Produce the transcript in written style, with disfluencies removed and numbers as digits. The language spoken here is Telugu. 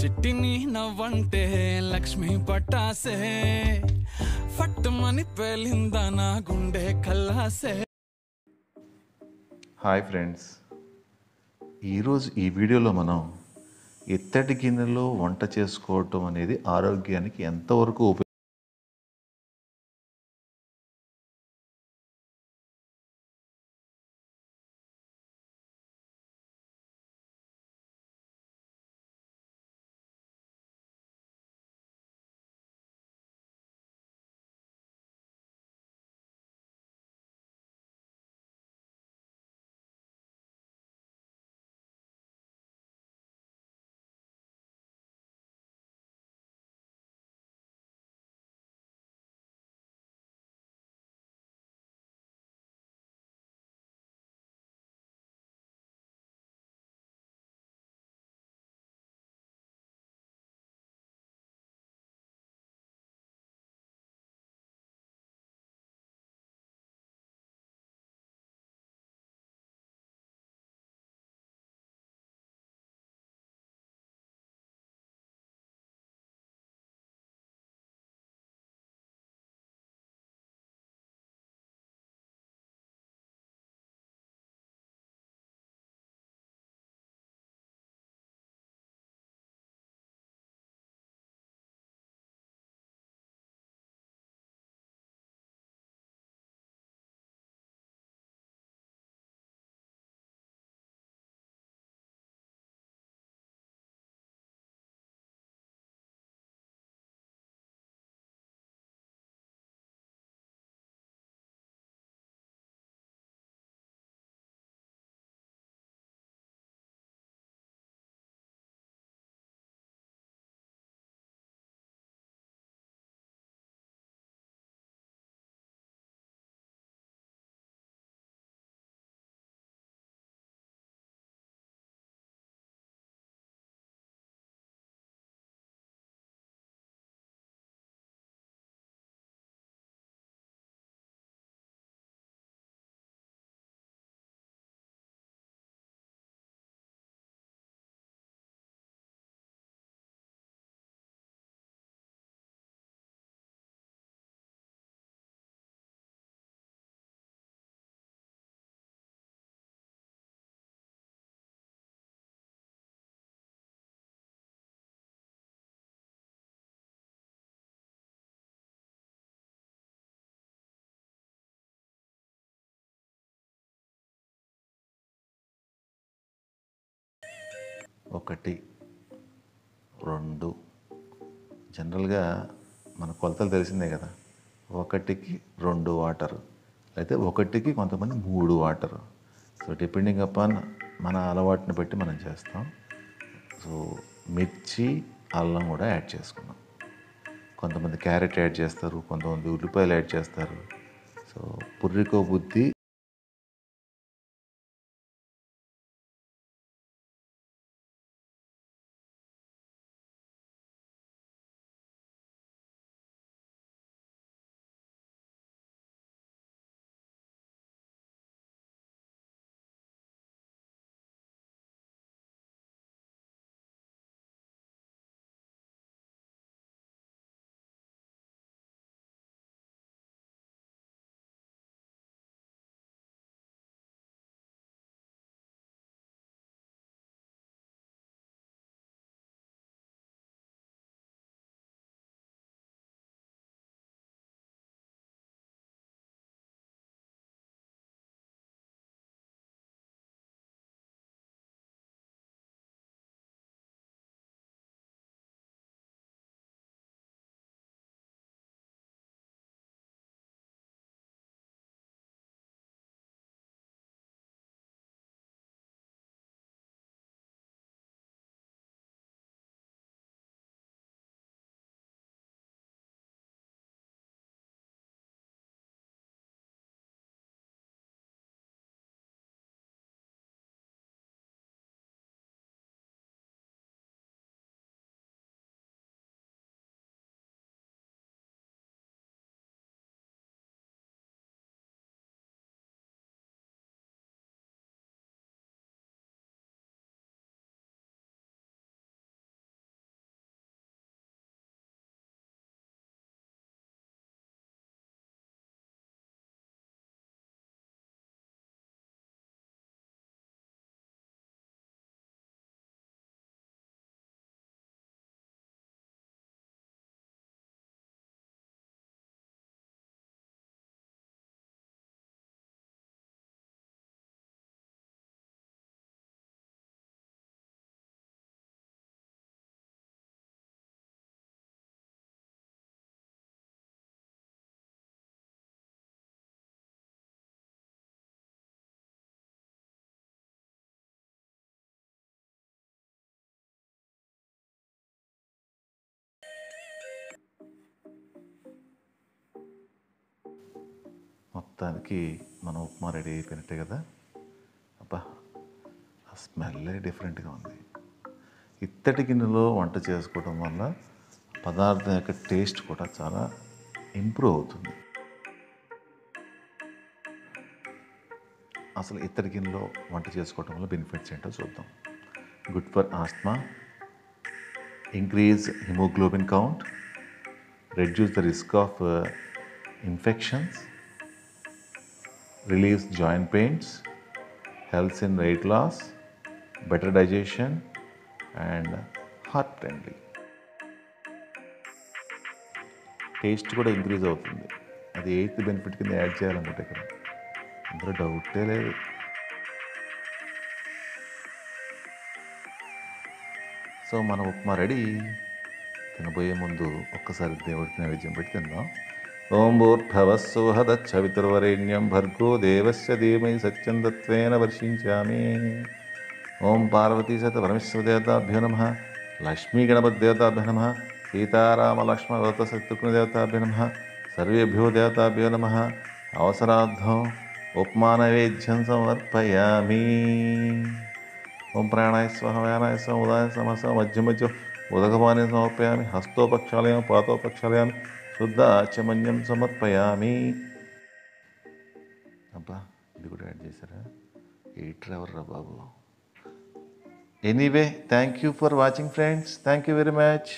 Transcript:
చిట్టిని నవ్వంటే లక్ష్మి పట్టాసే ఫట్టుమని పేలిందా నా గుండె కల్లాసే. హాయ్ ఫ్రెండ్స్, ఈరోజు ఈ వీడియోలో మనం ఇత్తడి గిన్నెలో వంట చేసుకోవటం అనేది ఆరోగ్యానికి ఎంతవరకు ఒకటి రెండు జనరల్గా మన కొలతలు తెలిసిందే కదా, ఒకటికి 2 వాటరు, అయితే ఒకటికి కొంతమంది 3 వాటరు. సో డిపెండింగ్ అపాన్ మన అలవాటుని బట్టి మనం చేస్తాం. సో మిర్చి, అల్లం కూడా యాడ్ చేసుకున్నాం. కొంతమంది క్యారెట్ యాడ్ చేస్తారు, కొంతమంది ఉల్లిపాయలు యాడ్ చేస్తారు. సో పుర్రికో బుద్ధి మొత్తానికి మన ఉప్మా రెడీ అయిపోయినట్టే కదా. అబ్బా, ఆ స్మెల్లే డిఫరెంట్గా ఉంది. ఇత్తడి గిన్నెలో వంట చేసుకోవడం వల్ల పదార్థం యొక్క టేస్ట్ కూడా చాలా ఇంప్రూవ్ అవుతుంది. అసలు ఇత్తడి గిన్నెలో వంట చేసుకోవడం వల్ల బెనిఫిట్స్ ఏంటో చూద్దాం. Good for asthma, increase haemoglobin count, reduce the risk of infections, relieves joint pains, helps in weight loss, better digestion and heart friendly. Taste కూడా ఇంక్రీజ్ అవుతుంది. అది 8th బెనిఫిట్ కింద యాడ్ చేయాలనుకుంటే ఇక్కడ అందులో డౌటే లేదు. సో మన ఉప్మా రెడీ. తినబోయే ముందు ఒక్కసారి దేవుడికి నైవేద్యం పెట్టి తిందాం. ఓం భూర్భవస్సువహదచ్చవితుర్వరేణ్యం భర్గో దేవస్య ధీమహి సత్యం తత్వేన వర్షించామి. ఓం పార్వతీశత పరమేశ్వరదేవతాభ్యో నమః, లక్ష్మీగణపతిదేవతాభ్యో నమః, సీతారామలక్ష్మణవ్రతశత్రుఘ్నదేవతాభ్యో నమః, సర్వేభ్యో దేవతాభ్యో నమః. అవసరార్థం ఉప్మా నైవేద్యం సమర్పయామి. ఓం ప్రాణాయ స్వహ వ్యానాయ స్వ ఉదాయ సమస మధ్య మధ్య ఉదకపాని సమర్పయామి. హస్తోపక్షాలయం పాతోపక్షాలయామి శుద్ధ ఆచమన్యం సమర్పయామి. అబ్బా, ఇది కూడా యాడ్ చేశారా? ఎయిటర్ ఎవర్రా బాబు. Anyway, thank you for watching friends. Thank you very much.